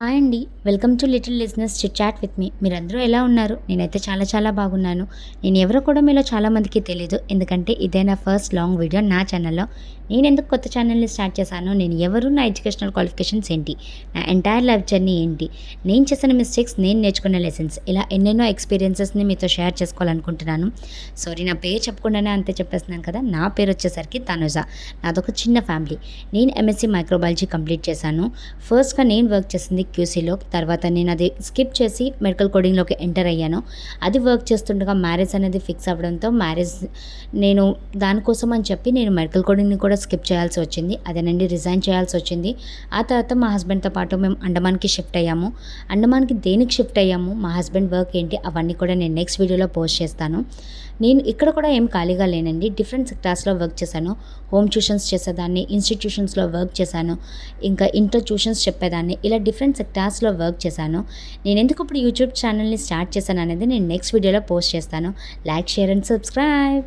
Hi అండి. Welcome to little లిజినెస్ chit chat with me. మీరందరూ ఎలా ఉన్నారు? నేనైతే చాలా చాలా బాగున్నాను. నేను ఎవరో కూడా మీలో చాలామందికి తెలీదు. ఎందుకంటే ఇదే నా ఫస్ట్ లాంగ్ వీడియో నా ఛానల్‌లో. నేనెందుకు కొత్త ఛానల్‌ని స్టార్ట్ చేశాను, నేను ఎవరు, నా ఎడ్యుకేషనల్ క్వాలిఫికేషన్స్ ఏంటి, నా ఎంటైర్ లైఫ్ జర్నీ ఏంటి, నేను చేసిన మిస్టేక్స్, నేను నేర్చుకున్న లెసన్స్, ఇలా ఎన్నెన్నో ఎక్స్‌పీరియన్సెస్‌ని మీతో షేర్ చేసుకోవాలనుకుంటున్నాను. సారీ, నా పేరు చెప్పకుండానే అంతే చెప్పేస్తున్నాను కదా! నా పేరు వచ్చేసరికి తనుజ. నాదొక చిన్న ఫ్యామిలీ. నేను ఎంఎస్సీ మైక్రోబయాలజీ కంప్లీట్ చేశాను. ఫస్ట్‌గా నేను వర్క్ చేసింది క్యూసీలో. తర్వాత నేను అది స్కిప్ చేసి మెడికల్ కోడింగ్‌లోకి ఎంటర్ అయ్యాను. అది వర్క్ చేస్తుండగా మ్యారేజ్ అనేది ఫిక్స్ అవ్వడంతో నేను దానికోసం అని చెప్పి నేను మెడికల్ కోడింగ్‌ని కూడా స్కిప్ చేయాల్సి వచ్చింది. అదేనండి, రిజైన్ చేయాల్సి వచ్చింది. ఆ తర్వాత మా హస్బెండ్‌తో పాటు మేము అండమాన్‌కి షిఫ్ట్ అయ్యాము. అండమాన్‌కి దేనికి షిఫ్ట్ అయ్యాము, మా హస్బెండ్ వర్క్ ఏంటి, అవన్నీ కూడా నేను నెక్స్ట్ వీడియోలో పోస్ట్ చేస్తాను. నేను ఇక్కడ కూడా ఏం ఖాళీగా లేనండి. డిఫరెంట్ సెక్టార్స్‌లో వర్క్ చేశాను. హోమ్ ట్యూషన్స్ చేసేదాన్ని, ఇన్‌స్టిట్యూషన్స్‌లో వర్క్ చేశాను. ఇంకా ఇంటర్ ట్యూషన్స్ చెప్పేదాన్ని. ఇలా డిఫరెంట్ సెక్టార్స్‌లో వర్క్ చేశాను. నేనెందుకు ఇప్పుడు యూట్యూబ్ ఛానల్‌ని స్టార్ట్ చేశాననేది నేను నెక్స్ట్ వీడియోలో పోస్ట్ చేస్తాను. Like, share and subscribe.